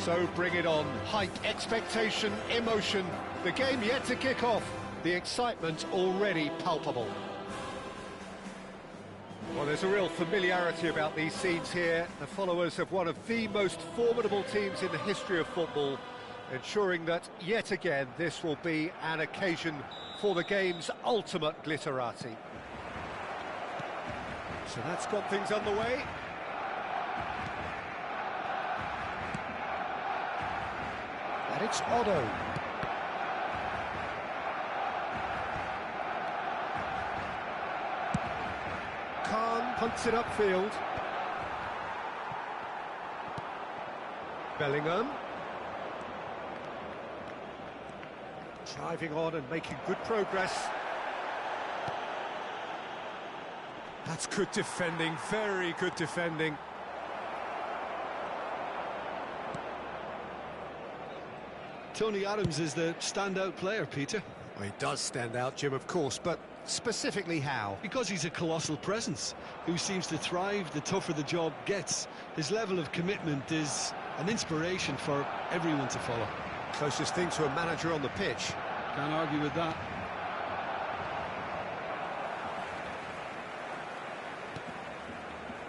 So bring it on. Hype, expectation, emotion. The game yet to kick off. The excitement already palpable. Well, there's a real familiarity about these scenes here. The followers of one of the most formidable teams in the history of football, ensuring that, yet again, this will be an occasion for the game's ultimate glitterati. So that's got things underway. And it's Otto. Khan punts it upfield. Bellingham. Driving on and making good progress. That's good defending, very good defending. Tony Adams is the standout player, Peter. Well, he does stand out, Jim, of course, but specifically how? Because he's a colossal presence who seems to thrive the tougher the job gets. His level of commitment is an inspiration for everyone to follow. Closest thing to a manager on the pitch. Can't argue with that.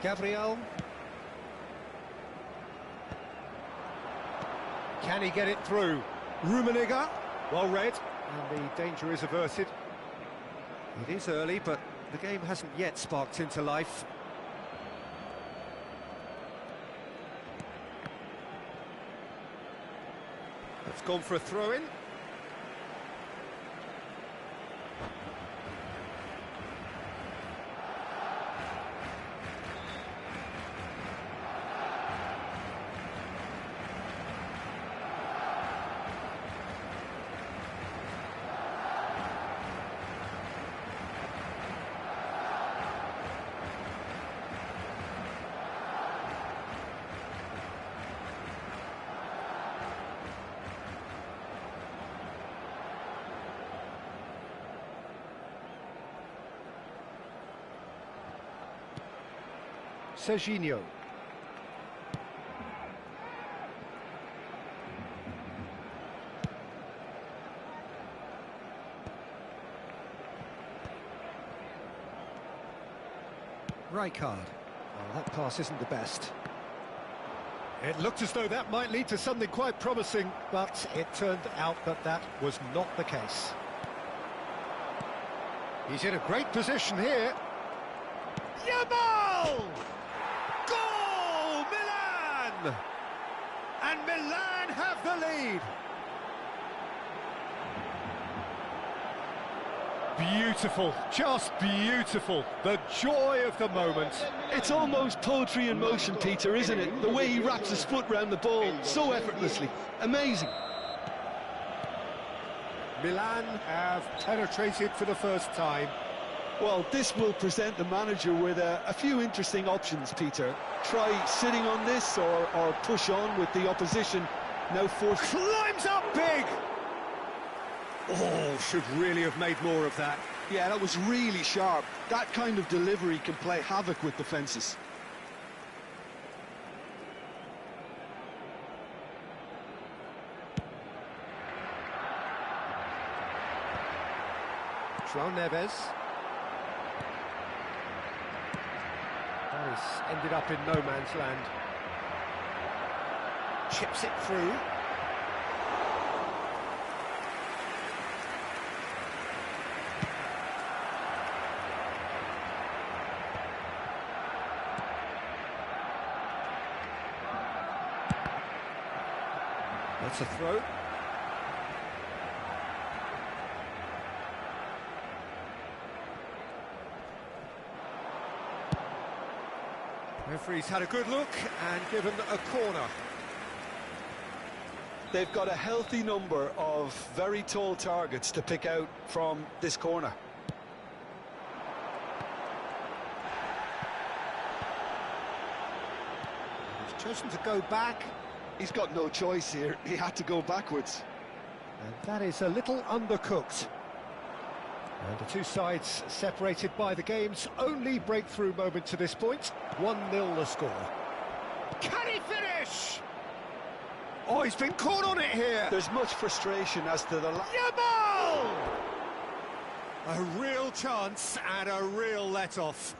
Gabriel. Can he get it through? Rummenigge. Well read. And the danger is averted. It is early, but the game hasn't yet sparked into life. It's gone for a throw-in. Serginho. Rijkaard. Well, that pass isn't the best. It looked as though that might lead to something quite promising, but it turned out that that was not the case. He's in a great position here. Yamal! Goal! Milan! And Milan have the lead. Beautiful, just beautiful. The joy of the moment. It's almost poetry in motion, Peter, isn't it? The way he wraps his foot round the ball so effortlessly. Amazing. Milan have penetrated for the first time. Well, this will present the manager with a few interesting options, Peter. Try sitting on this or push on with the opposition now forced... Climbs up big! Oh, should really have made more of that. Yeah, that was really sharp. That kind of delivery can play havoc with defences. João Neves. Paris ended up in no man's land. Chips it through. That's a throw. Referee's had a good look and given a corner. They've got a healthy number of very tall targets to pick out from this corner. He's chosen to go back. He's got no choice here. He had to go backwards. And that is a little undercooked. And the two sides separated by the game's only breakthrough moment to this point. 1-0 the score. Can he finish? Oh, he's been caught on it here. There's much frustration as to the... Yamal! A real chance and a real let-off.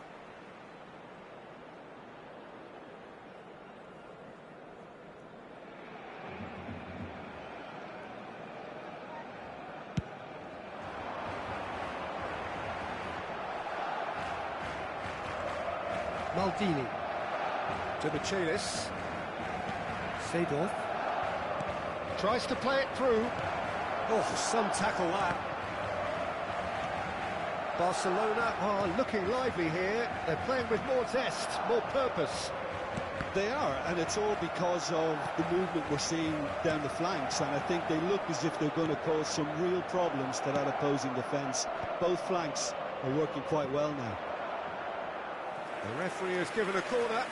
Maldini to Michelis. Seedorf tries to play it through. Oh, some tackle that. Barcelona are looking lively here. They're playing with more zest, more purpose. They are, and it's all because of the movement we're seeing down the flanks, and I think they look as if they're going to cause some real problems to that opposing defence. Both flanks are working quite well now. The referee has given a corner.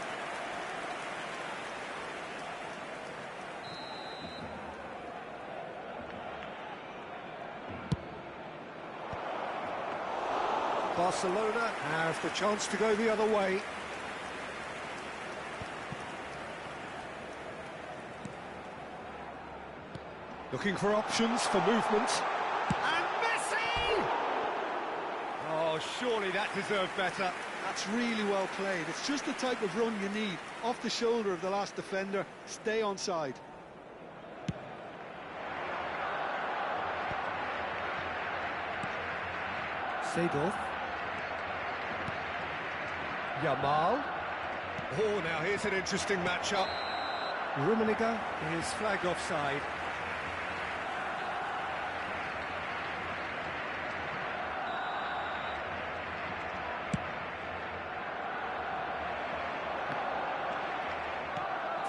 Barcelona have the chance to go the other way. Looking for options for movement. And Messi! Oh, surely that deserved better. That's really well played. It's just the type of run you need. Off the shoulder of the last defender, stay onside. Seedorf. Yamal. Oh, now here's an interesting matchup. Rummenigge is flagged offside.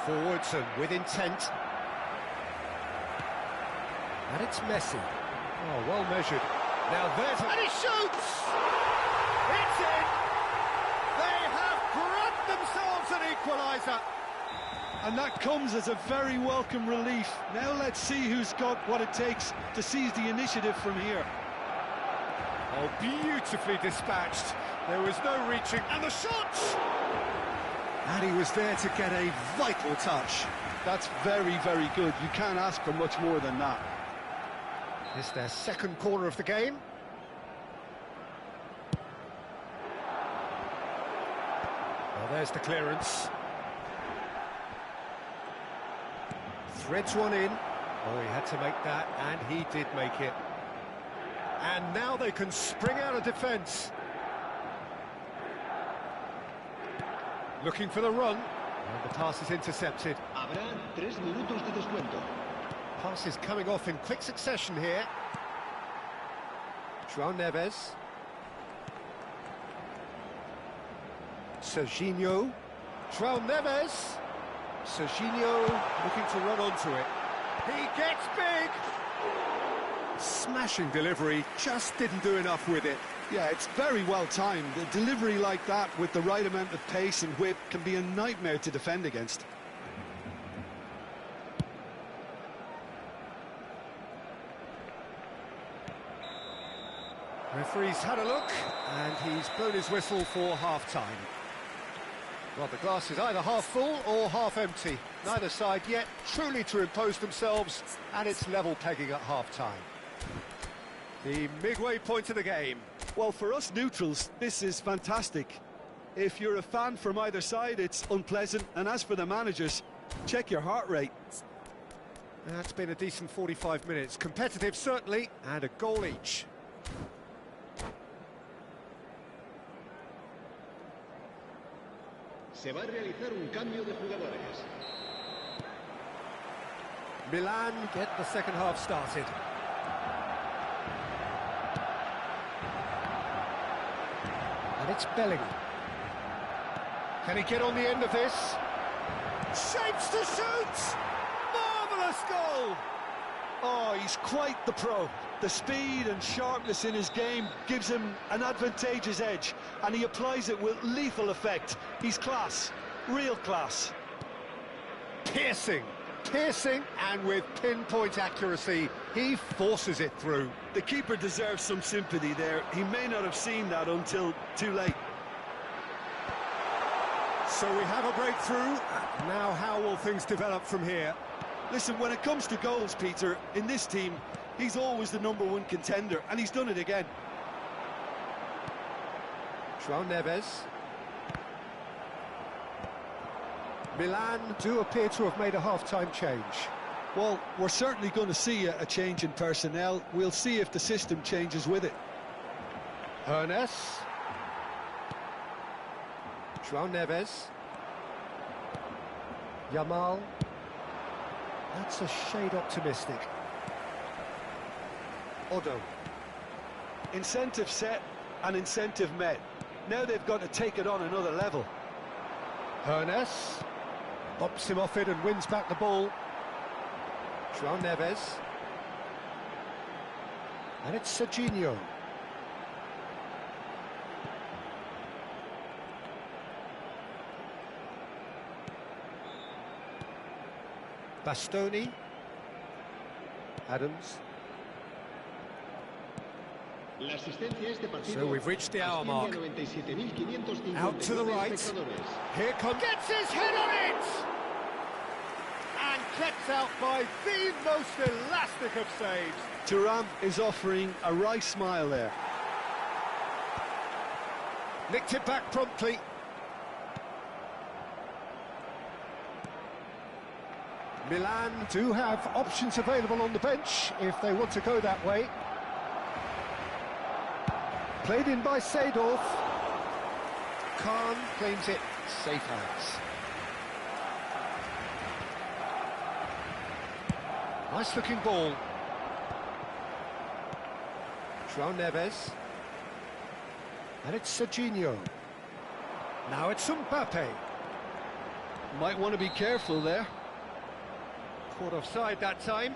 Forwards and with intent. And it's Messi. Oh, well measured. Now there's... And he shoots! It's in! They have grabbed themselves an equaliser! And that comes as a very welcome relief. Now let's see who's got what it takes to seize the initiative from here. Oh, beautifully dispatched. There was no reaching. And the shot! And he was there to get a vital touch. That's very, very good. You can't ask for much more than that. It's their second corner of the game. Well, there's the clearance. Threads one in. Oh, he had to make that, and he did make it. And now they can spring out of defence. Looking for the run. And the pass is intercepted. Habrá 3 minutos de descuento. Pass is coming off in quick succession here. João Neves. Serginho. João Neves. Serginho looking to run onto it. He gets big! Smashing delivery, just didn't do enough with it. Yeah, it's very well timed. A delivery like that with the right amount of pace and whip can be a nightmare to defend against. Referee's had a look, and he's blown his whistle for half-time. Well, the glass is either half full or half empty. Neither side yet truly to impose themselves, and it's level pegging at half-time. The midway point of the game. Well, for us neutrals, this is fantastic. If you're a fan from either side, it's unpleasant. And as for the managers, check your heart rate. That's been a decent 45 minutes. Competitive, certainly, and a goal each. Se va a realizar un cambio de jugadores. Milan get the second half started. And it's Bellingham. Can he get on the end of this? Shapes to shoot! Marvellous goal! Oh, he's quite the pro. The speed and sharpness in his game gives him an advantageous edge, and he applies it with lethal effect. He's class, real class. Piercing, and with pinpoint accuracy, he forces it through. The keeper deserves some sympathy there. He may not have seen that until too late. So we have a breakthrough. Now how will things develop from here? Listen, when it comes to goals, Peter, in this team, he's always the #1 contender, and he's done it again. João Neves. Milan do appear to have made a half-time change. Well, we're certainly going to see a change in personnel. We'll see if the system changes with it. Ernest. João Neves. Yamal. That's a shade optimistic. Odo. Incentive set and incentive met. Now they've got to take it on another level. Ernest. Bops him off it and wins back the ball. João Neves. And it's Serginho. Bastoni. Adams. So we've reached the hour mark. Out to the right. Here comes... Gets his head on it! And kept out by the most elastic of saves. Thuram is offering a wry smile there. Nicked it back promptly. Milan do have options available on the bench if they want to go that way. Played in by Seedorf. Khan claims it. Safe hands. Nice looking ball. João Neves. And it's Serginho. Now it's Mbappe. Might want to be careful there. Caught offside that time.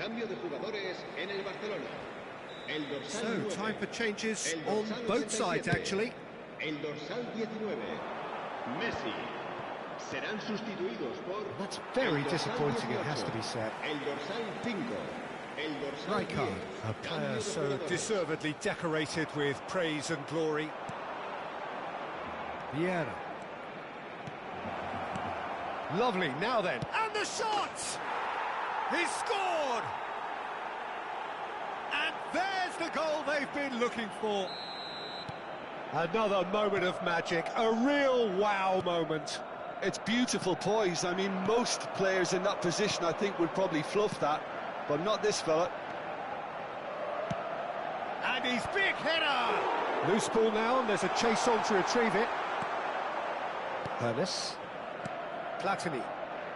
Cambio de jugadores en el Barcelona. El dorsal So, 9. time for changes El on dorsal both sides, 77. actually. El dorsal 19. Messi. Serán sustituidos por... That's very el dorsal disappointing, it has 18. to be said. El dorsal 5. El dorsal Rijkaard, 10. a Cambio player de so jugadores. deservedly decorated with praise and glory. Vieira. Lovely, now then. And the shot! He's scored! And there's the goal they've been looking for. Another moment of magic, a real wow moment. It's beautiful poise. I mean, most players in that position, I think, would probably fluff that, but not this fella. And he's big header! Loose ball now, and there's a chase on to retrieve it. Ernest. Platini.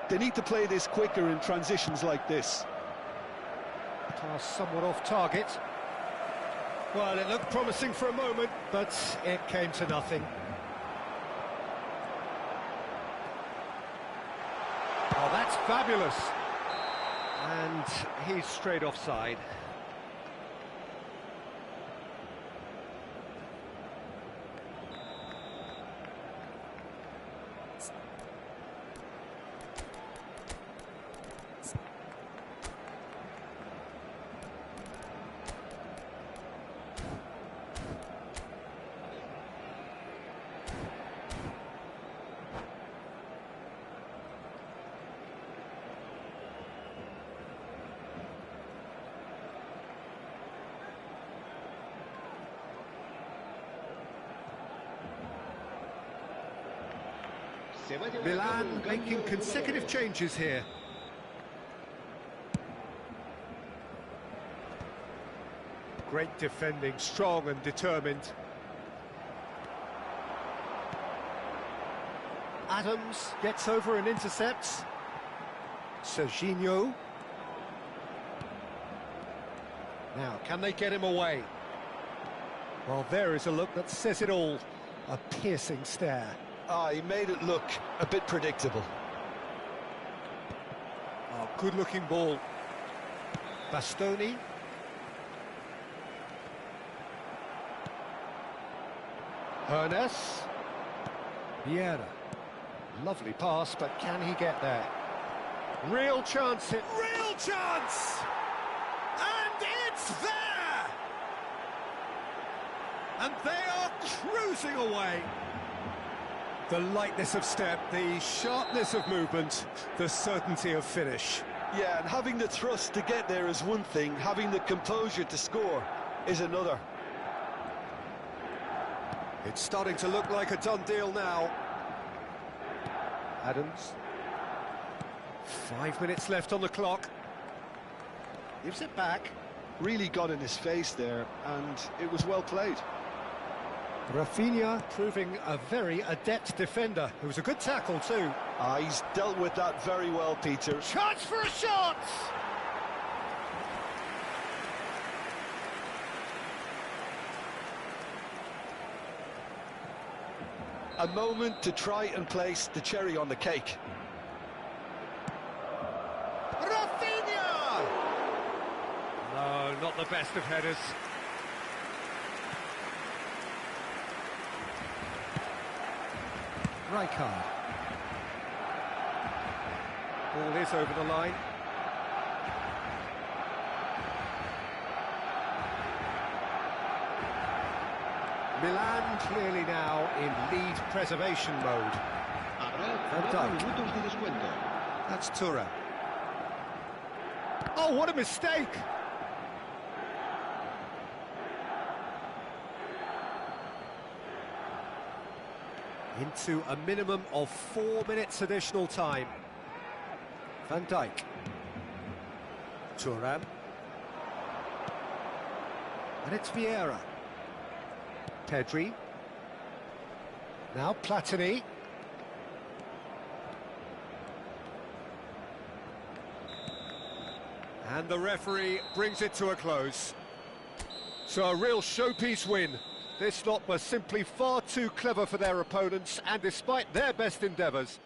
They need to play this quicker in transitions like this. Pass somewhat off target. Well, it looked promising for a moment, but it came to nothing. Oh, that's fabulous. And he's straight offside. Se va a llevar a cabo Milan un cambio making de consecutive jugadores. changes here. Great defending, strong and determined. Adams gets over and intercepts. Serginho. Now, can they get him away? Well, there is a look that says it all. A piercing stare. Ah, he made it look a bit predictable. Oh, good-looking ball. Bastoni. Hernes. Vieira. Lovely pass, but can he get there? Real chance here. Real chance! And it's there! And they are cruising away. The lightness of step, the sharpness of movement, the certainty of finish. Yeah, and having the thrust to get there is one thing, having the composure to score is another. It's starting to look like a done deal now. Adams. 5 minutes left on the clock. Gives it back. Really got in his face there, and it was well played. Rafinha proving a very adept defender. It was a good tackle too. He's dealt with that very well, Peter. Chance for a shot! A moment to try and place the cherry on the cake. Rafinha! No, not the best of headers. Rijkaard. Ball is over the line. Milan clearly now in lead preservation mode. Habrá Van 4 Dijk. minutos de descuento. That's Thuram. Oh, what a mistake! Into a minimum of 4 minutes additional time. Van Dijk. Thuram. And it's Vieira. Pedri. Now Platini. And the referee brings it to a close. So a real showpiece win. This lot were simply far too clever for their opponents, and despite their best endeavours,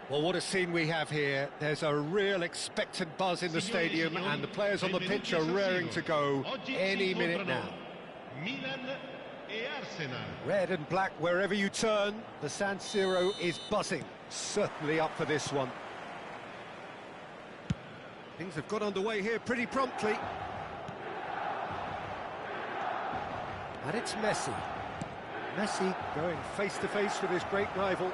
Well, what a scene we have here. There's a real expectant buzz in the stadium, and the players on the pitch are raring to go any minute now. Red and black wherever you turn, the San Siro is buzzing. Certainly up for this one. Things have got underway here pretty promptly. And it's Messi. Messi going face-to-face with his great rival.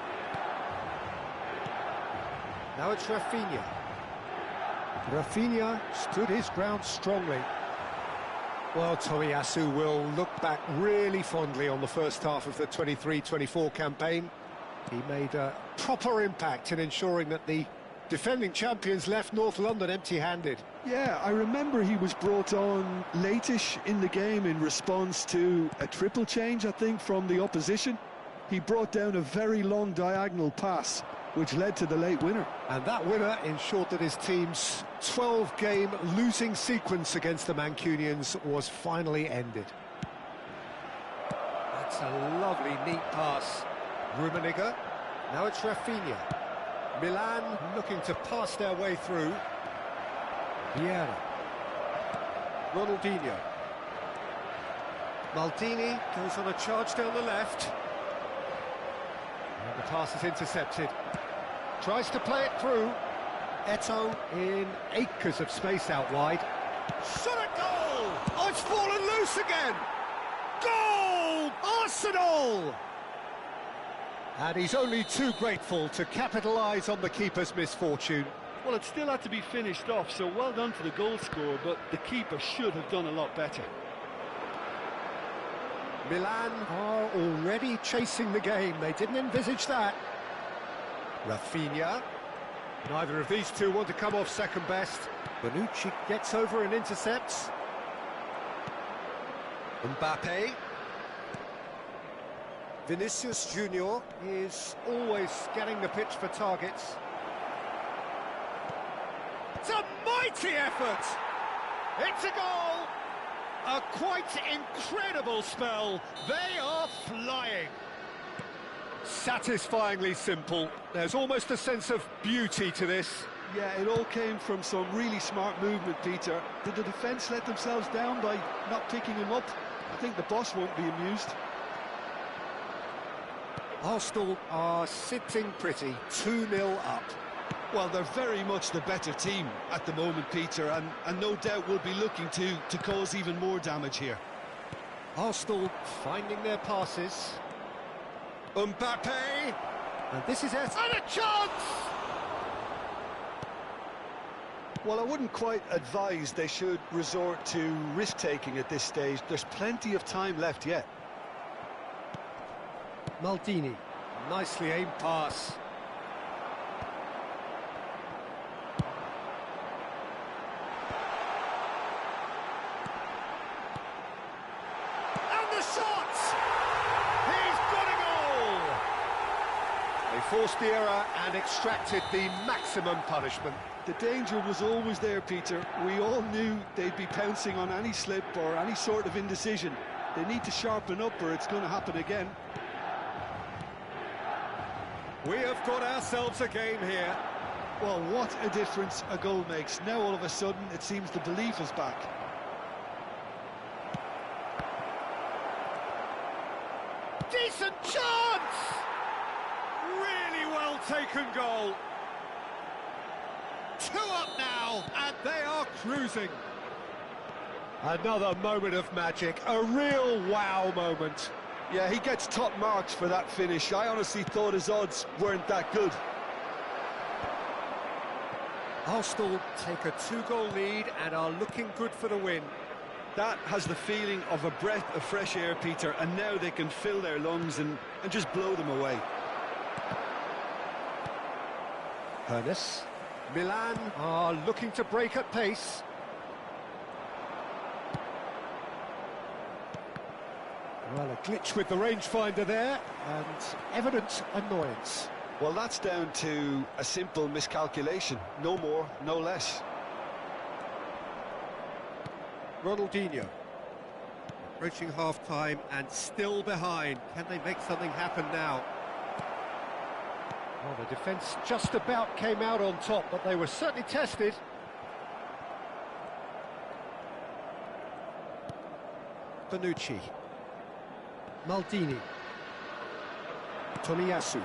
Now it's Rafinha. Rafinha stood his ground strongly. Well, Tomiyasu will look back really fondly on the first half of the 23-24 campaign. He made a proper impact in ensuring that the defending champions left North London empty-handed. Yeah, I remember he was brought on late-ish in the game in response to a triple change, I think, from the opposition. He brought down a very long diagonal pass, which led to the late winner. And that winner ensured that his team's 12-game losing sequence against the Mancunians was finally ended. That's a lovely, neat pass. Rummenigge. Now it's Rafinha. Milan looking to pass their way through. Vieira. Ronaldinho. Maldini goes on a charge down the left. And the pass is intercepted. Tries to play it through. Eto'o in acres of space out wide. Shot at goal! Oh, it's fallen loose again! Goal! Arsenal! And he's only too grateful to capitalise on the keeper's misfortune. Well, it still had to be finished off, so well done to the goal scorer, but the keeper should have done a lot better. Milan are already chasing the game. They didn't envisage that. Rafinha. Neither of these two want to come off second best. Bonucci gets over and intercepts. Mbappe. Vinicius Junior is always scanning the pitch for targets. It's a mighty effort! It's a goal! A quite incredible spell. They are flying. Satisfyingly simple. There's almost a sense of beauty to this. Yeah, it all came from some really smart movement, Peter. Did the defence let themselves down by not picking him up? I think the boss won't be amused. Arsenal are sitting pretty, 2-0 up. Well, they're very much the better team at the moment, Peter, and no doubt will be looking to cause even more damage here. Arsenal finding their passes. Mbappe! And this is it. And a chance! Well, I wouldn't quite advise they should resort to risk-taking at this stage. There's plenty of time left yet. Maldini, nicely aimed pass. And the shot! He's got a goal! They forced the error and extracted the maximum punishment. The danger was always there, Peter. We all knew they'd be pouncing on any slip or any sort of indecision. They need to sharpen up or it's going to happen again. We have got ourselves a game here. Well, what a difference a goal makes. Now all of a sudden it seems the belief is back. Decent chance! Really well taken goal. 2 up now, and they are cruising. Another moment of magic, a real wow moment. Yeah, he gets top marks for that finish. I honestly thought his odds weren't that good. Arsenal take a 2-goal lead and are looking good for the win. That has the feeling of a breath of fresh air, Peter, and now they can fill their lungs and just blow them away. Hernes. Milan are looking to break at pace. Well, a glitch with the rangefinder there, and evident annoyance. Well, that's down to a simple miscalculation. No more, no less. Ronaldinho. Approaching half-time and still behind. Can they make something happen now? Well, the defence just about came out on top, but they were certainly tested. Bonucci. Maldini. Tomiyasu.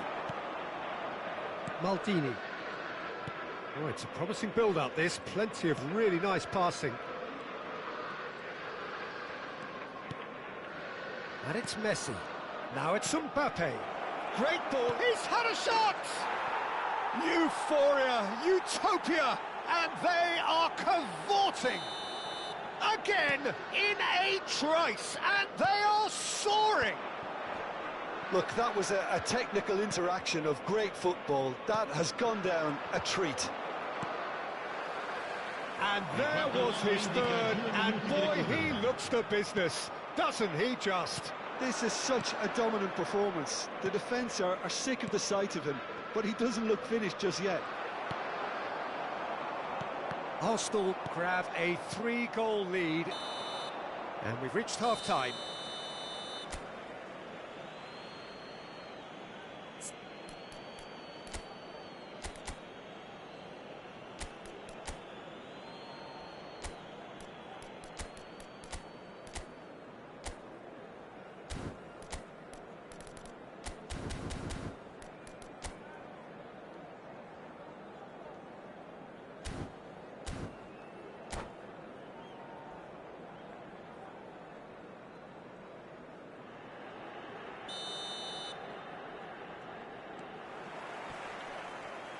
Maldini. Oh, it's a promising build-up, this. Plenty of really nice passing. And it's Messi. Now it's Mbappe. Great ball. He's had a shot! Euphoria, utopia, and they are cavorting. Again, in a trice, and they are soaring. Look, that was a technical interaction of great football. That has gone down a treat. And there was his third, and boy, he looks the business, doesn't he just? This is such a dominant performance. The defence are sick of the sight of him, but he doesn't look finished just yet. Arsenal grab a 3-goal lead, and we've reached half-time.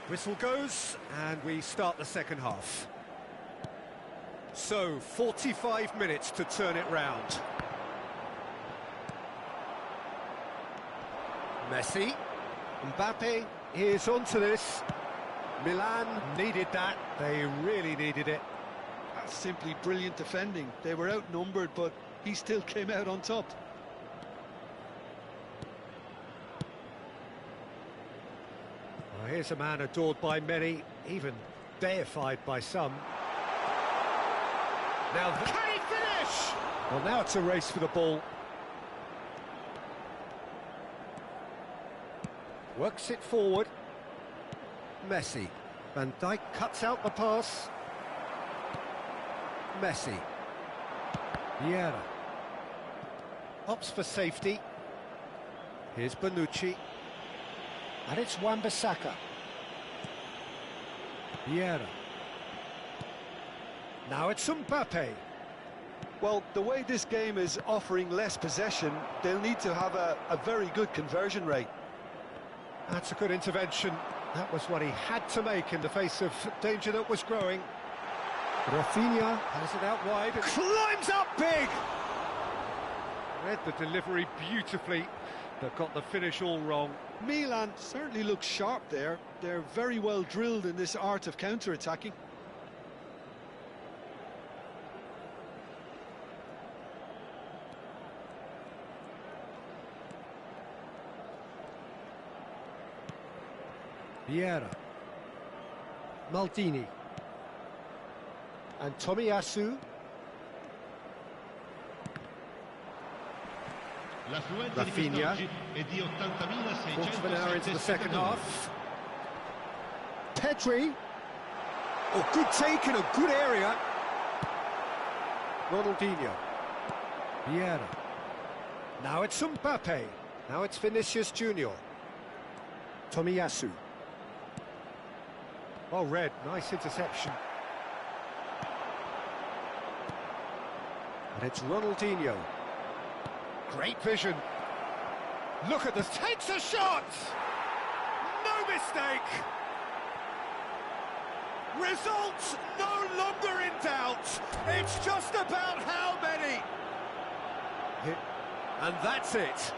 Whistle goes, and we start the second half. So, 45 minutes to turn it round. Messi. Mbappe is onto this. Milan needed that. They really needed it. That's simply brilliant defending. They were outnumbered, but he still came out on top. Here's a man adored by many, even deified by some. Now, can he finish? Well, now it's a race for the ball. Works it forward. Messi. Van Dijk cuts out the pass. Messi. Vieira. Opts for safety. Here's Bonucci. And it's Wan-Bissaka. Vieira. Now it's Mbappe. Well, the way this game is offering less possession, they'll need to have a very good conversion rate. That's a good intervention. That was what he had to make in the face of danger that was growing. Rafinha has it out wide and climbs up big! Read the delivery beautifully, but got the finish all wrong. Milan certainly looks sharp there. They're very well drilled in this art of counter-attacking. Vieira. Maldini. And Tomiyasu. Rafinha. Quarter of an hour into the second half. Pedri. Oh, good take in a good area. Ronaldinho. Vieira. Now it's Mbappe. Now it's Vinicius Junior. Tomiyasu. Oh, Red, nice interception. And it's Ronaldinho. Great vision. Look at this, takes a shot! No mistake! Results no longer in doubt. It's just about how many. And that's it.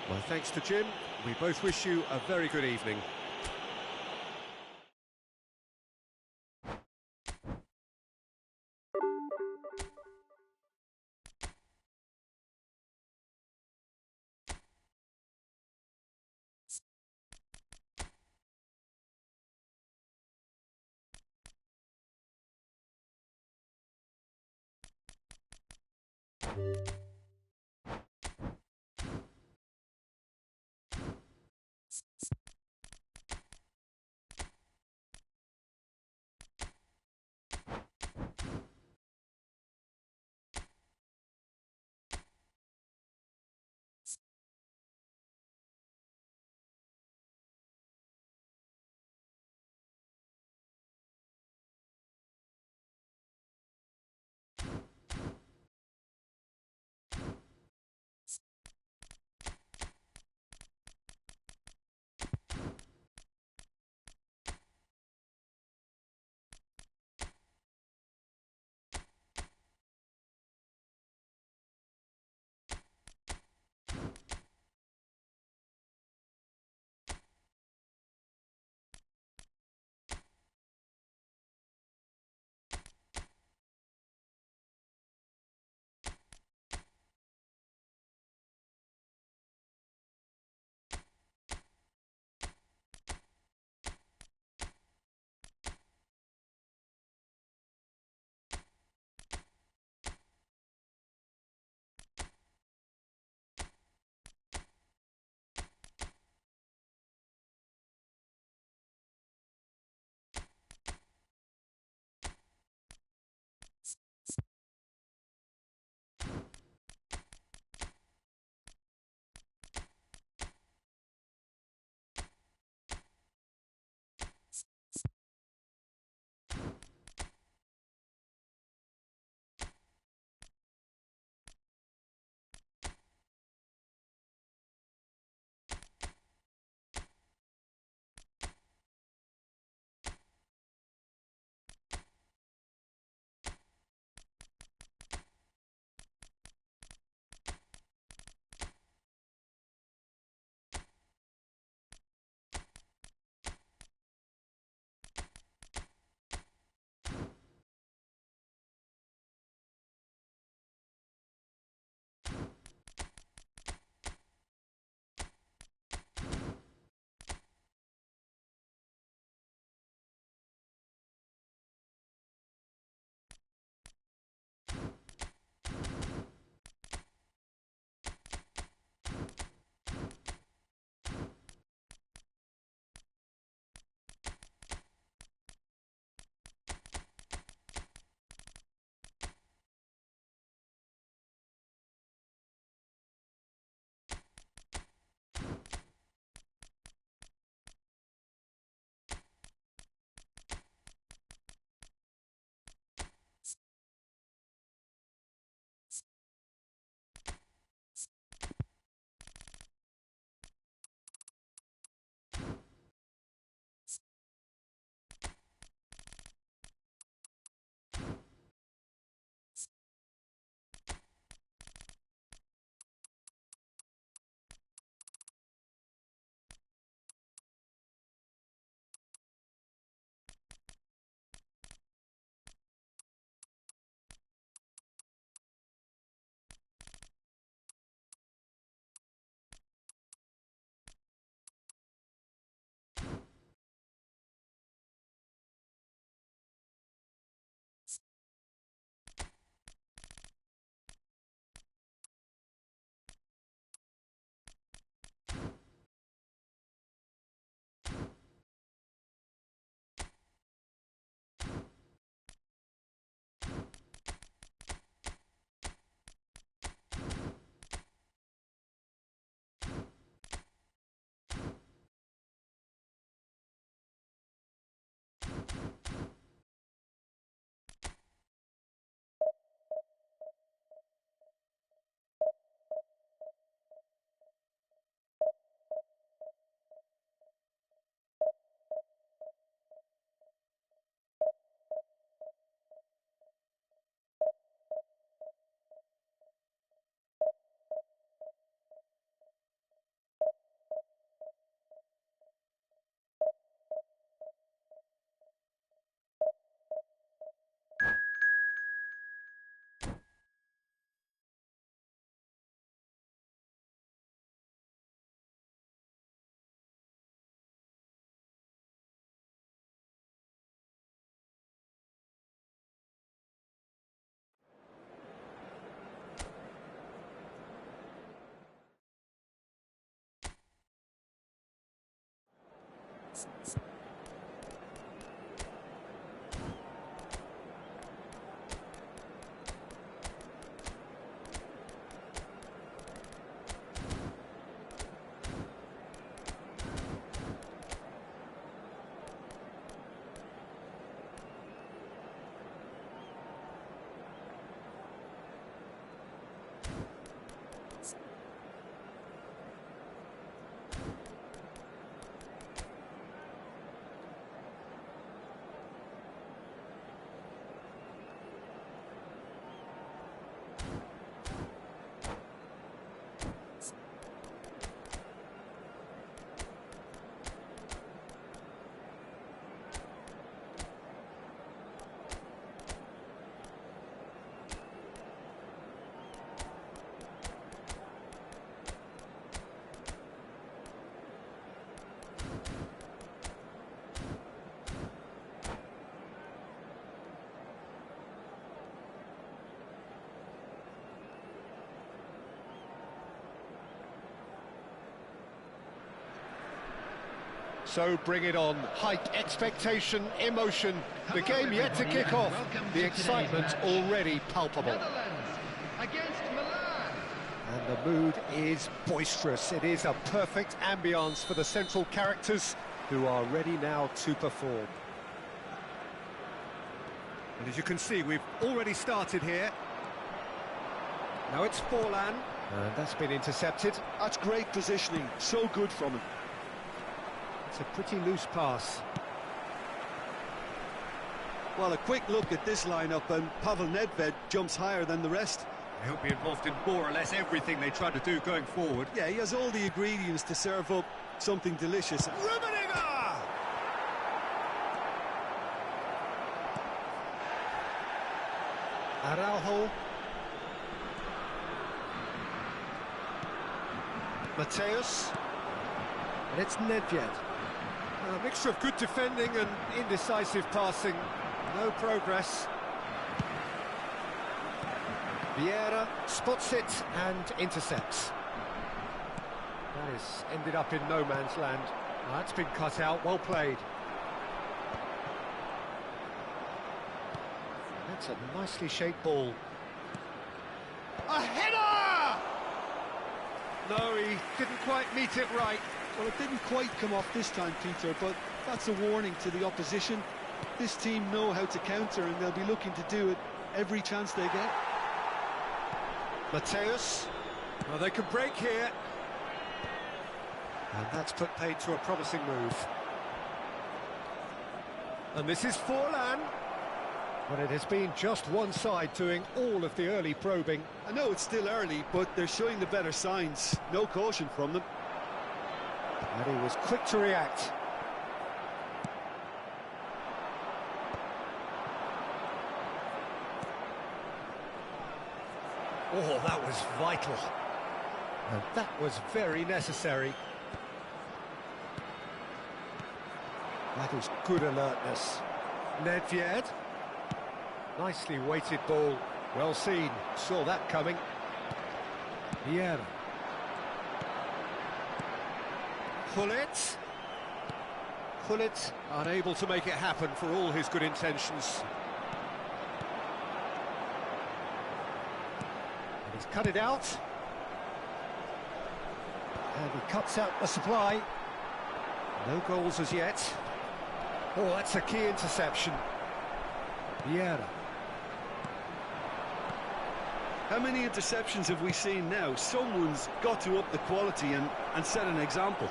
My thanks to Jim. We both wish you a very good evening. So bring it on. Height, expectation, emotion. The game yet to kick off. The excitement already palpable. Against Milan. And the mood is boisterous. It is a perfect ambience for the central characters who are ready now to perform. And as you can see, we've already started here. Now it's Forlan, and that's been intercepted. That's great positioning, so good from him. It's a pretty loose pass. Well, a quick look at this lineup, and Pavel Nedved jumps higher than the rest. He'll be involved in more or less everything they try to do going forward. Yeah, he has all the ingredients to serve up something delicious. Rummenigge! Araujo. Mateus. And it's Nedved. A mixture of good defending and indecisive passing. No progress. Vieira spots it and intercepts. That has ended up in no man's land. That's been cut out, well played. That's a nicely shaped ball. A header! No, he didn't quite meet it right. Well, it didn't quite come off this time, Peter, but that's a warning to the opposition. This team know how to counter, and they'll be looking to do it every chance they get. Mateus. Well, they can break here. And that's put paid to a promising move. And this is Forlan. But it has been just one side doing all of the early probing. I know it's still early, but they're showing the better signs. No caution from them. And he was quick to react. Oh, that was vital. And that was very necessary. That is good alertness. Nedved. Nicely weighted ball. Well seen. Saw that coming. Vieira. Gullit. Gullit unable to make it happen for all his good intentions. And he's cut it out. And he cuts out the supply. No goals as yet. Oh, that's a key interception. Vieira. How many interceptions have we seen now? Someone's got to up the quality and set an example.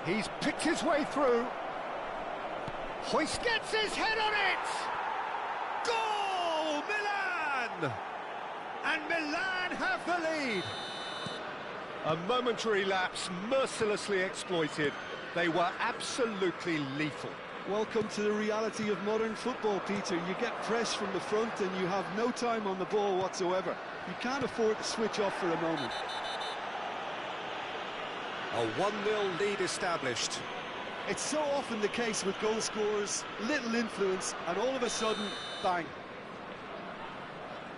He's picked his way through. Hoist gets his head on it! Goal! Milan! And Milan have the lead. A momentary lapse mercilessly exploited. They were absolutely lethal. Welcome to the reality of modern football, Peter. You get press from the front and you have no time on the ball whatsoever. You can't afford to switch off for a moment. A 1-0 lead established. It's so often the case with goal scorers, little influence, and all of a sudden, bang.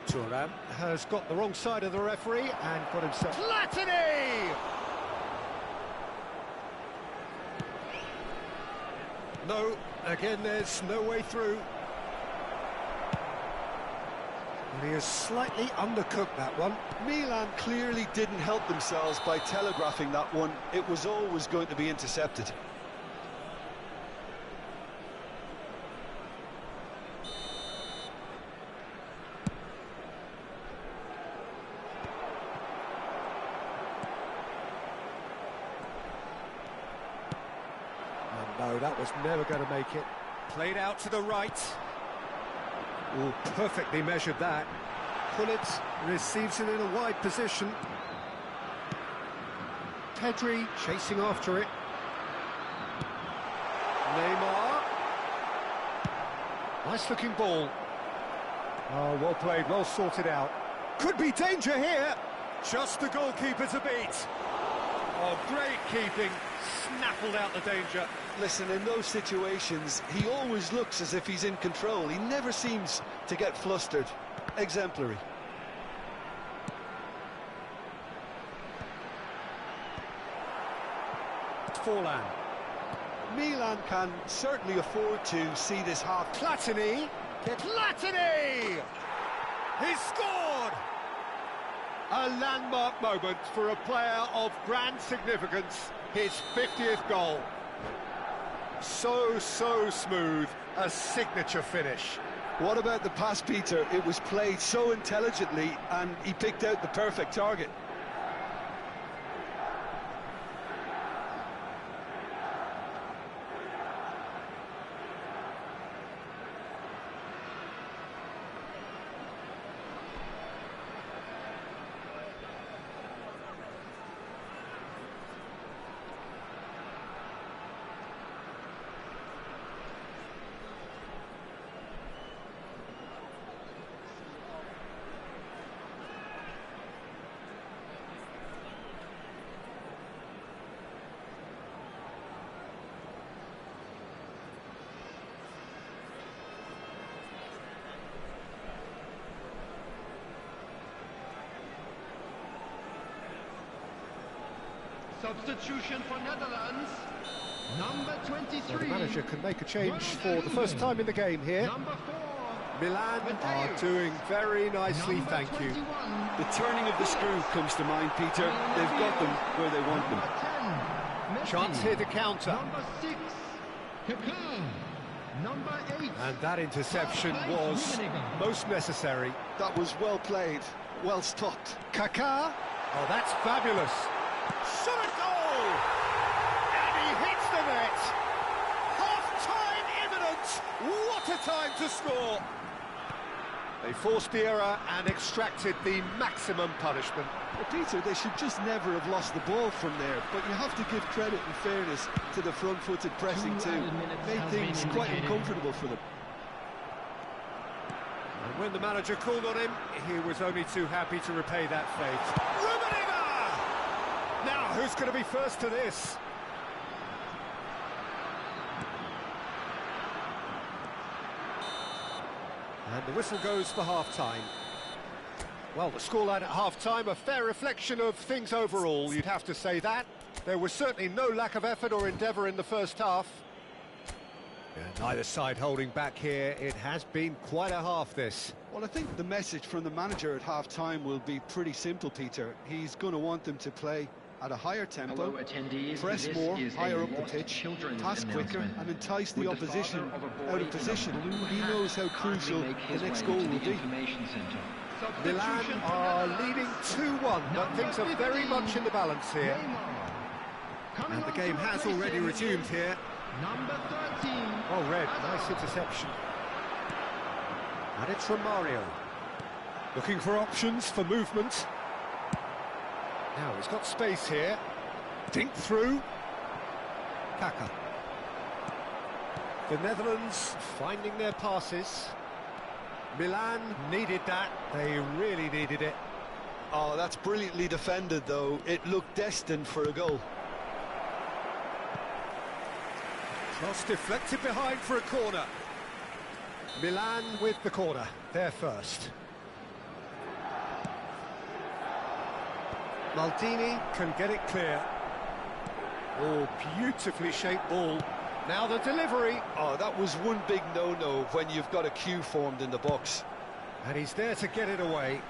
Thuram has got the wrong side of the referee and got himself... Platini! No, again, there's no way through. And he has slightly undercooked that one. Milan clearly didn't help themselves by telegraphing that one. It was always going to be intercepted. No, that was never going to make it. Played out to the right. Oh, perfectly measured that. Pullet receives it in a wide position. Pedri chasing after it. Neymar. Nice looking ball. Oh, well played, well sorted out. Could be danger here. Just the goalkeeper to beat. Oh, great keeping. Snaffled out the danger. Listen, in those situations, he always looks as if he's in control. He never seems to get flustered. Exemplary. Forlan. Milan can certainly afford to see this half. Platini. Platini! He's scored! A landmark moment for a player of grand significance. His 50th goal. So smooth, a signature finish. What about the pass, Peter? It was played so intelligently and he picked out the perfect target. Substitution for Netherlands, number 23. Well, the manager can make a change for the first time in the game here. Number 4. Milan are doing very nicely, thank you. The turning of the screw comes to mind, Peter. They've got them where they want them. Number 10. Chance here to counter. Number 6. Kaká. Number 8. And that interception was most necessary. That was well played, well stopped. Kaká. Oh, that's fabulous. Shot a goal! And he hits the net! Half-time imminent! What a time to score! They forced the error and extracted the maximum punishment. Well, Peter, they should just never have lost the ball from there, but you have to give credit and fairness to the front-footed pressing too. Made things quite uncomfortable for them. And when the manager called on him, he was only too happy to repay that fate. Now, who's going to be first to this? And the whistle goes for half-time. Well, the scoreline at half-time, a fair reflection of things overall, you'd have to say that. There was certainly no lack of effort or endeavour in the first half. And neither side holding back here. It has been quite a half, this. Well, I think the message from the manager at half-time will be pretty simple, Peter. He's going to want them to play at a higher tempo, press more, higher up the pitch, pass quicker and entice the opposition out of position. He knows how crucial the next goal will be. Milan are leading 2-1, but things are very much in the balance here. And the game has already resumed here. Number 13. Oh, Red, nice interception. And it's from Mario. Looking for options for movement. Now he's got space here. Dink through. Kaká. The Netherlands finding their passes. Milan needed that. They really needed it. Oh, that's brilliantly defended, though. It looked destined for a goal. Cross deflected behind for a corner. Milan with the corner. They're first. Maldini can get it clear. Oh, beautifully shaped ball. Now the delivery. Oh, that was one big no-no when you've got a queue formed in the box. And he's there to get it away.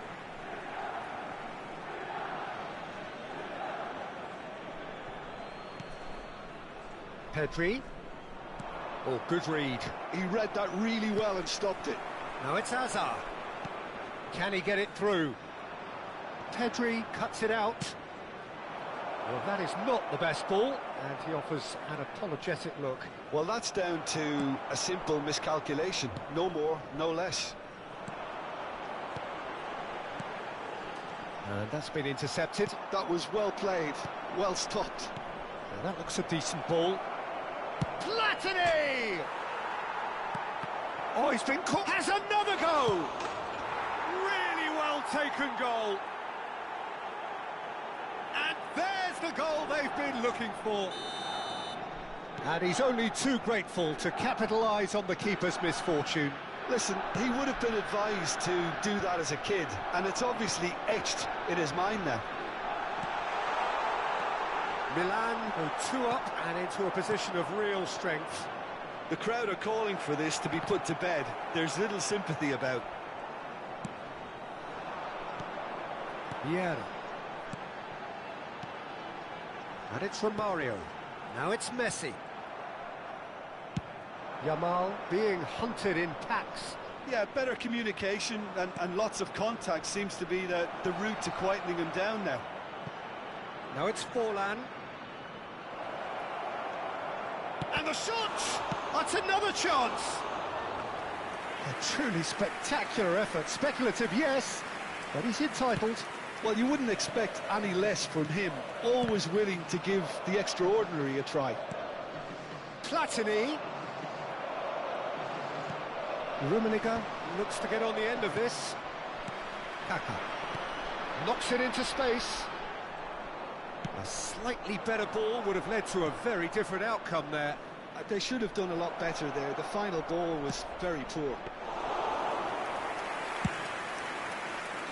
Pedri. Oh, good read. He read that really well and stopped it. Now it's Hazard. Can he get it through? Pedri cuts it out. Well, that is not the best ball, and he offers an apologetic look. Well, that's down to a simple miscalculation. No more, no less. And that's been intercepted. That was well played, well stopped. Now that looks a decent ball. Platini! Oh, he's been caught. Has another go! Really well taken goal. And there's the goal they've been looking for. And he's only too grateful to capitalise on the keeper's misfortune. Listen, he would have been advised to do that as a kid, and it's obviously etched in his mind now. Milan go 2 up and into a position of real strength. The crowd are calling for this to be put to bed. There's little sympathy about. Vieira. And it's Romario. Now it's Messi. Yamal being hunted in packs. Yeah, better communication and lots of contact seems to be the route to quietening him down now. Now it's Forlan. And the shot! That's another chance! A truly spectacular effort. Speculative, yes, but he's entitled. Well, you wouldn't expect any less from him. Always willing to give the extraordinary a try. Platini. Rummenigge looks to get on the end of this. Kaka knocks it into space. A slightly better ball would have led to a very different outcome there. They should have done a lot better there. The final ball was very poor.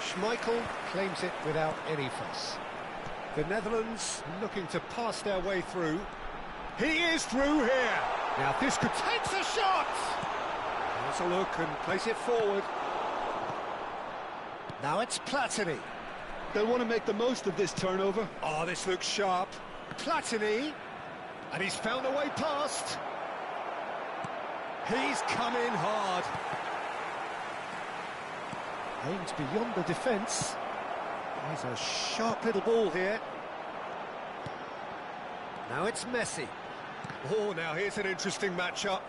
Schmeichel claims it without any fuss. The Netherlands looking to pass their way through. He is through here. Now this could take a shot. Has a look and place it forward. Now it's Platini. They'll want to make the most of this turnover. Oh, this looks sharp. Platini. And he's found a way past. He's come in hard. Aims beyond the defence. There's a sharp little ball here. Now it's Messi. Oh, now here's an interesting matchup.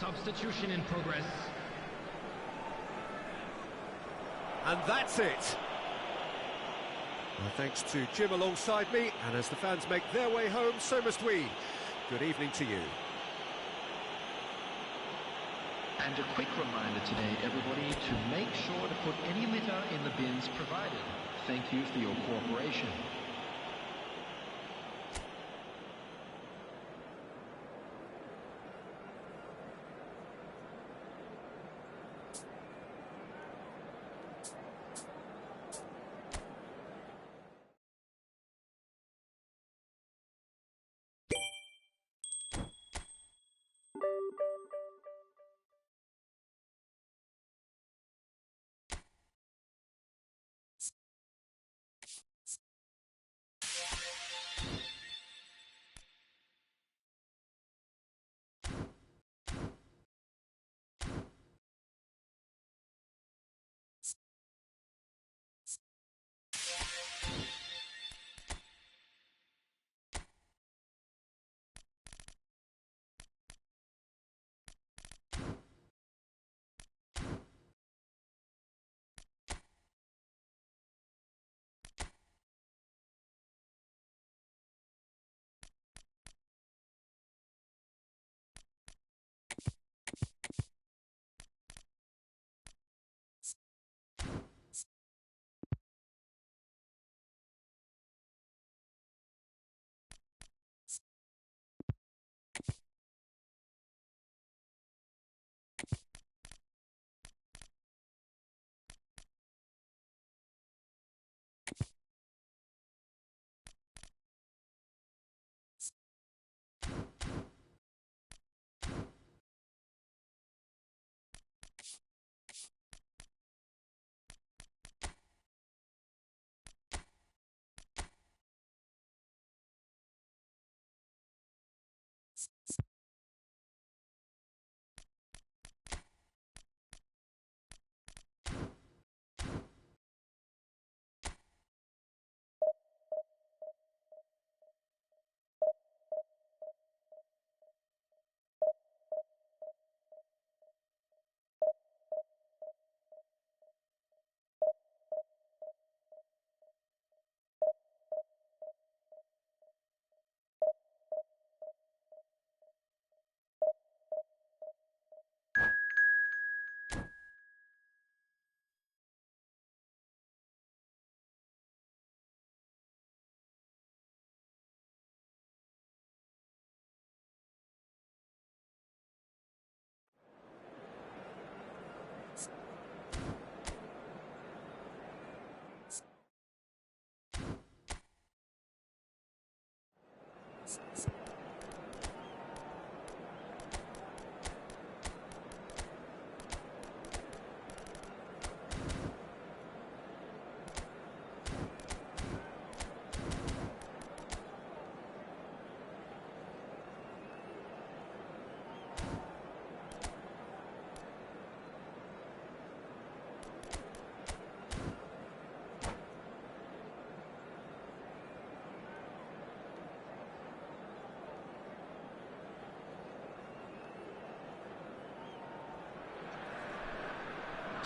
Substitution in progress. And that's it. Well, thanks to Jim alongside me, and as the fans make their way home, so must we. Good evening to you. And a quick reminder today, everybody, to make sure to put any litter in the bins provided. Thank you for your cooperation.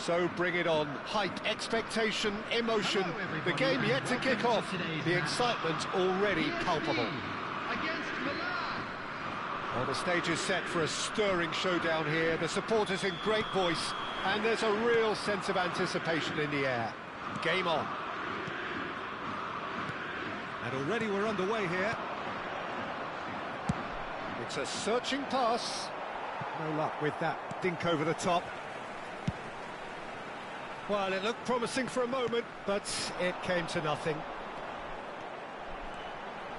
So bring it on. Hype, expectation, emotion. The game yet to kick off. The excitement already palpable. Well, the stage is set for a stirring showdown here. The supporters in great voice, and there's a real sense of anticipation in the air. Game on. And already we're underway here. It's a searching pass. No luck with that dink over the top. Well, it looked promising for a moment, but it came to nothing.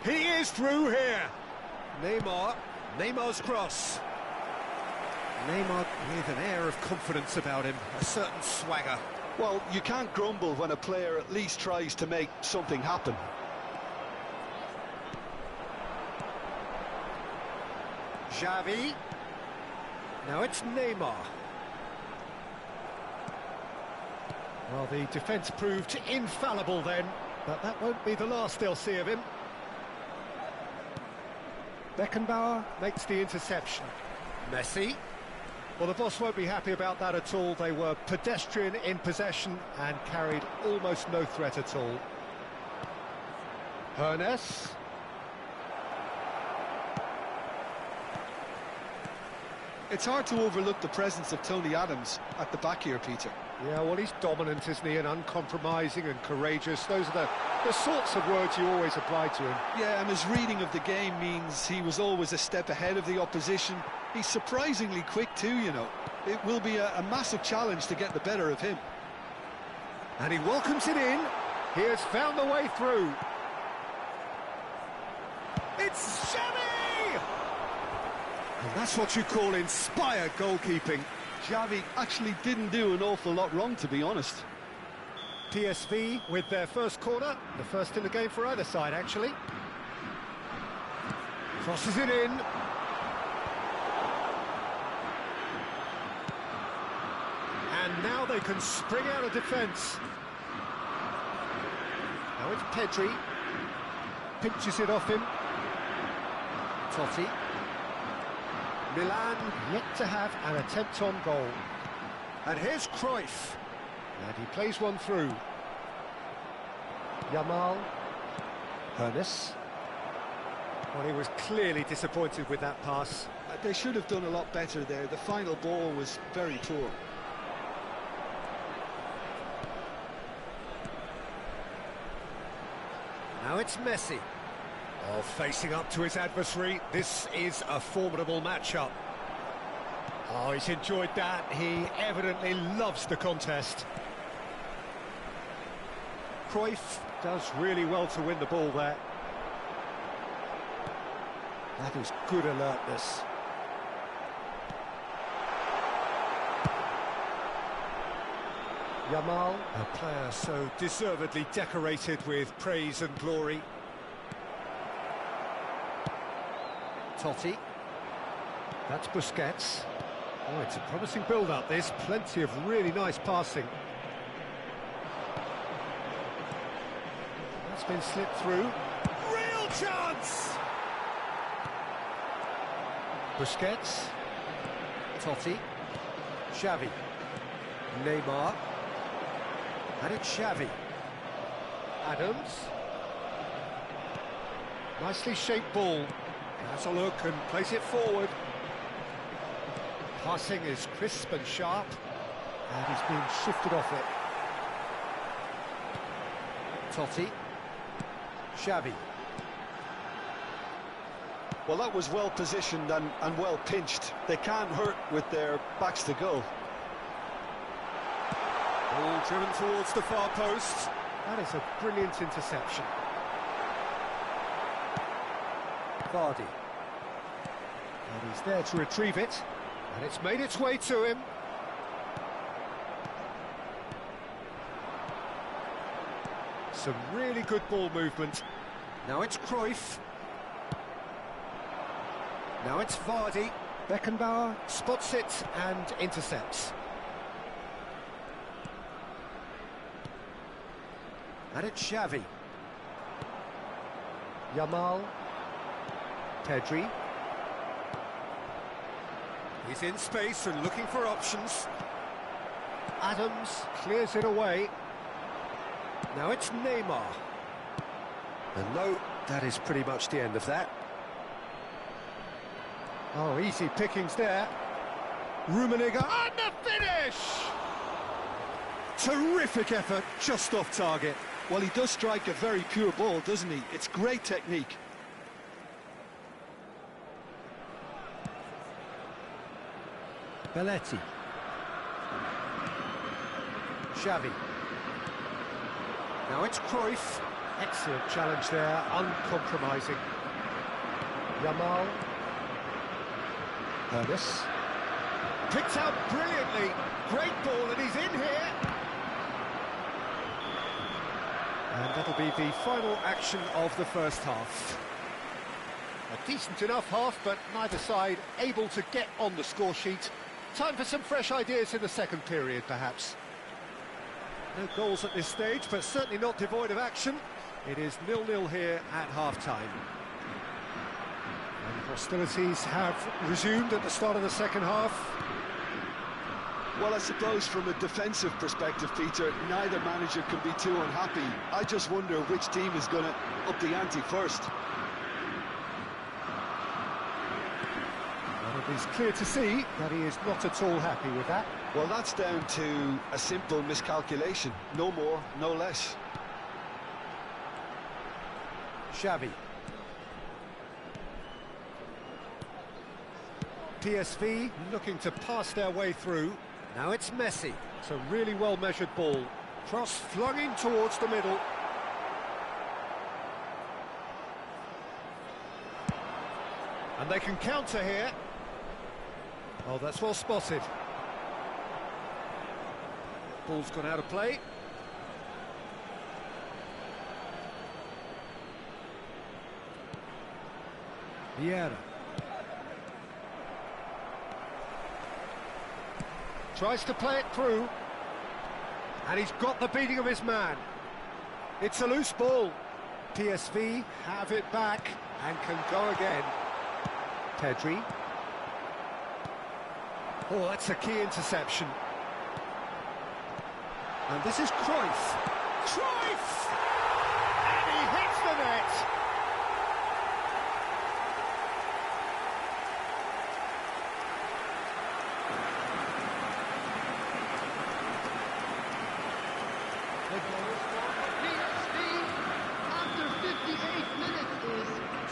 He is through here. Neymar's cross. Neymar with an air of confidence about him, a certain swagger. Well, you can't grumble when a player at least tries to make something happen. Xavi. Now it's Neymar. Well, the defence proved infallible then, but that won't be the last they'll see of him. Beckenbauer makes the interception. Messi. Well, the boss won't be happy about that at all. They were pedestrian in possession and carried almost no threat at all. Hernes. It's hard to overlook the presence of Tony Adams at the back here, Peter. Yeah, well, he's dominant, isn't he, and uncompromising and courageous. Those are the sorts of words you always apply to him. Yeah, and his reading of the game means he was always a step ahead of the opposition. He's surprisingly quick too, you know. It will be a massive challenge to get the better of him. And he welcomes it in. He has found the way through. It's Xavi! And that's what you call inspired goalkeeping. Xavi actually didn't do an awful lot wrong, to be honest. PSV with their first corner, the first in the game for either side, actually. Crosses it in. And now they can spring out of defence. Now it's Pedri. Pinches it off him. Totti. Milan yet to have an attempt on goal. And here's Cruyff. And he plays one through. Yamal. Hernes. Well, he was clearly disappointed with that pass. They should have done a lot better there. The final ball was very poor. Now it's Messi. Oh, facing up to his adversary. This is a formidable matchup. Oh, he's enjoyed that. He evidently loves the contest. Cruyff does really well to win the ball there. That is good alertness. Yamal, a player so deservedly decorated with praise and glory. Totti. That's Busquets. Oh, it's a promising build-up, this. Plenty of really nice passing. That's been slipped through. Real chance! Busquets. Totti. Xavi. Neymar. And it's Xavi. Adams. Nicely shaped ball. Has a look and plays it forward. Passing is crisp and sharp, and he's been shifted off it. Totti. Xavi. Well, that was well positioned and well pinched. They can't hurt with their backs to goal. Ball driven towards the far post. That is a brilliant interception. Vardy. And he's there to retrieve it. And it's made its way to him. Some really good ball movement. Now it's Cruyff. Now it's Vardy. Beckenbauer spots it and intercepts. And it's Xavi. Yamal. Pedri. He's in space and looking for options. Adams clears it away. Now it's Neymar. And no, that is pretty much the end of that. Oh, easy pickings there. Rummenigge, and the finish! Terrific effort, just off target. Well, he does strike a very pure ball, doesn't he? It's great technique. Belletti. Xavi. Now it's Cruyff. Excellent challenge there, uncompromising. Yamal. Ernest. Picked out brilliantly. Great ball, and he's in here. And that'll be the final action of the first half. A decent enough half, but neither side able to get on the score sheet. Time for some fresh ideas in the second period, perhaps. No goals at this stage, but certainly not devoid of action. It is 0-0 here at half-time. And hostilities have resumed at the start of the second half. Well, I suppose from a defensive perspective, Peter, neither manager can be too unhappy. I just wonder which team is going to up the ante first. It's clear to see that he is not at all happy with that. Well, that's down to a simple miscalculation. No more, no less. Xavi. PSV looking to pass their way through. Now it's Messi. It's a really well-measured ball. Cross flung in towards the middle. And they can counter here. Oh, that's well spotted. Ball's gone out of play. Vieira. Tries to play it through. And he's got the beating of his man. It's a loose ball. PSV have it back and can go again. Pedri. Oh, that's a key interception. And this is Cruyff. Cruyff! And he hits the net!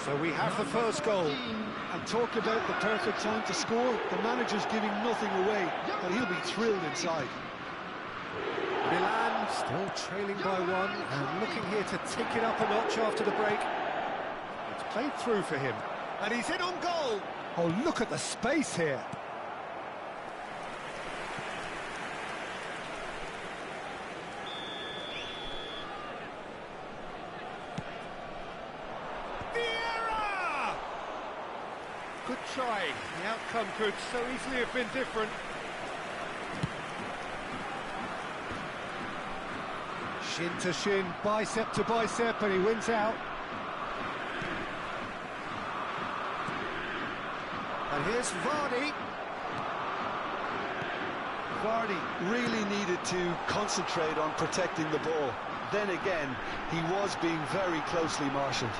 So we have the first goal. And talk about the perfect time to score. The manager's giving nothing away, but he'll be thrilled inside. Milan still trailing by one and looking here to tick it up a notch after the break. It's played through for him. And he's in on goal. Oh, look at the space here. Good try. The outcome could so easily have been different. Shin to shin, bicep to bicep, and he wins out. And here's Vardy. Vardy really needed to concentrate on protecting the ball. Then again, he was being very closely marshalled.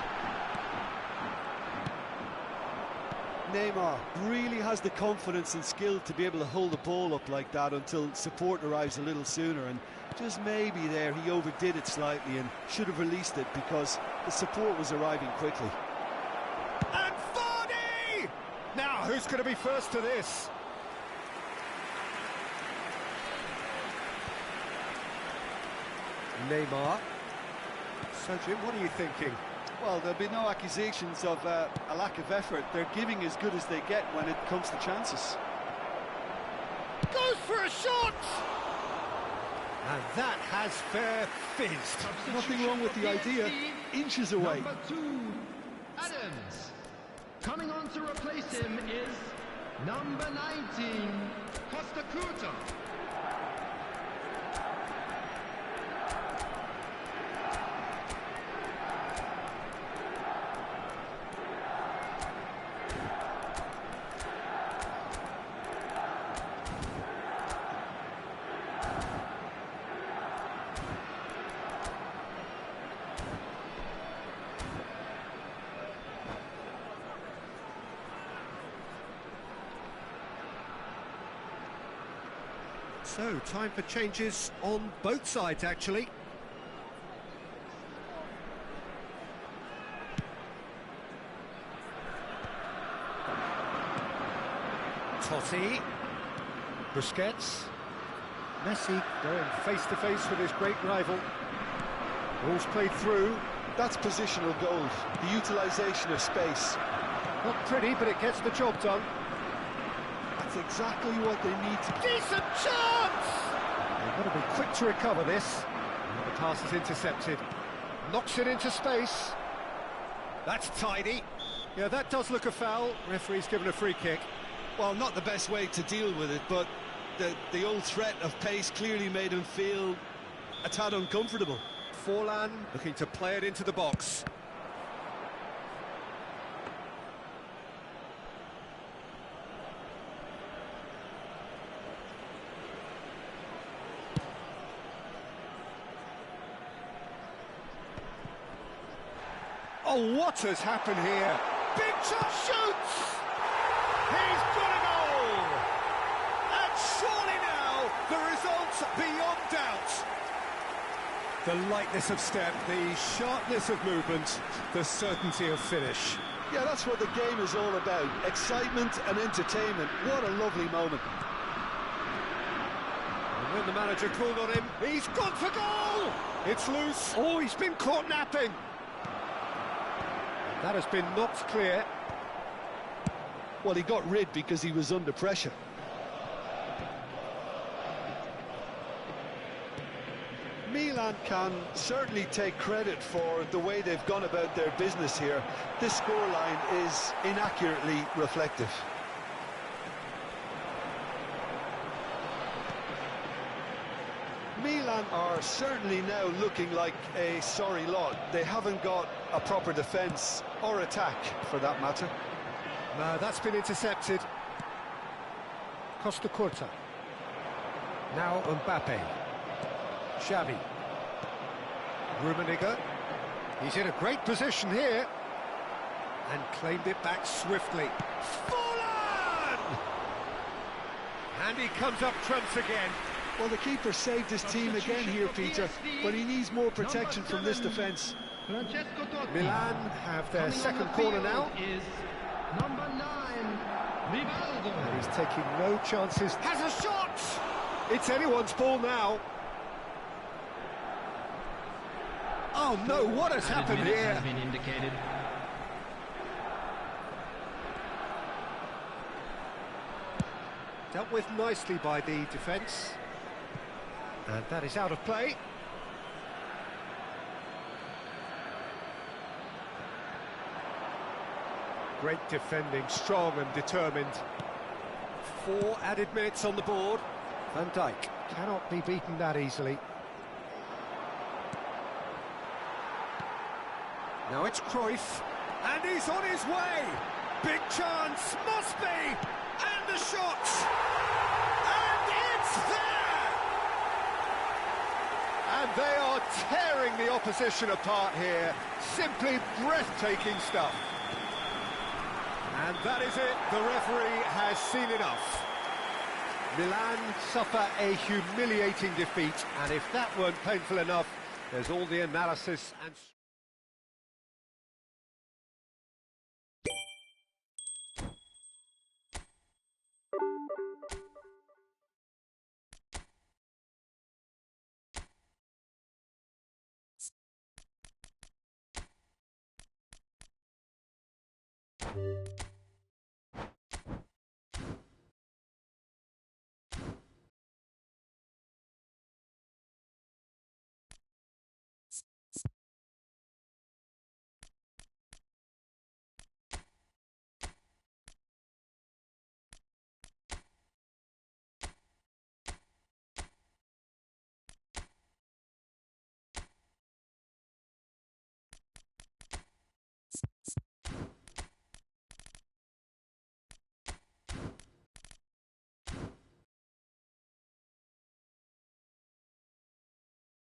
Neymar really has the confidence and skill to be able to hold the ball up like that until support arrives a little sooner, and just maybe there he overdid it slightly and should have released it because the support was arriving quickly. And Vardy! Now, who's going to be first to this? Neymar. So, Jim, what are you thinking? Well, there'll be no accusations of a lack of effort. They're giving as good as they get when it comes to chances. Goes for a shot! And that has fair fizzed. Nothing wrong with the idea. Inches away. Number 2, Adams. Coming on to replace him is number 19, Costa Curta. So, time for changes on both sides, actually. Totti. Busquets. Messi going face-to-face with his great rival. Ball's played through. That's positional gold, the utilisation of space. Not pretty, but it gets the job done. That's exactly what they need to... Decent chance! They've got to be quick to recover this. And the pass is intercepted. Knocks it into space. That's tidy. Yeah, that does look a foul. Referee's given a free kick. Well, not the best way to deal with it, but the old threat of pace clearly made him feel a tad uncomfortable. Forlan looking to play it into the box. Oh, what has happened here? Big shot, shoots! He's got a goal! And surely now, the result's beyond doubt. The lightness of step, the sharpness of movement, the certainty of finish. Yeah, that's what the game is all about. Excitement and entertainment. What a lovely moment. And when the manager called on him, he's gone for goal! It's loose. Oh, he's been caught napping. That has been knocked clear. Well, he got rid because he was under pressure. Milan can certainly take credit for the way they've gone about their business here. This scoreline is inaccurately reflective. Milan are certainly now looking like a sorry lot. They haven't got a proper defence or attack, for that matter. No, that's been intercepted. Costa Curta. Now Mbappe. Xavi. Rummenigge. He's in a great position here. And claimed it back swiftly. Forlan! And he comes up trumps again. Well, the keeper saved his team again here, Peter, but he needs more protection from this defence. Milan have their second corner now. Is number 9, Rivaldo. And he's taking no chances. Has a shot! It's anyone's ball now. Oh no, what has happened here? Has been indicated. Dealt with nicely by the defence. And that is out of play. Great defending, strong and determined. 4 added minutes on the board. Van Dijk cannot be beaten that easily. Now it's Cruyff, and he's on his way! Big chance, must be! And the shot! And it's there! And they are tearing the opposition apart here. Simply breathtaking stuff. And that is it, the referee has seen enough. Milan suffer a humiliating defeat, and if that weren't painful enough, there's all the analysis and...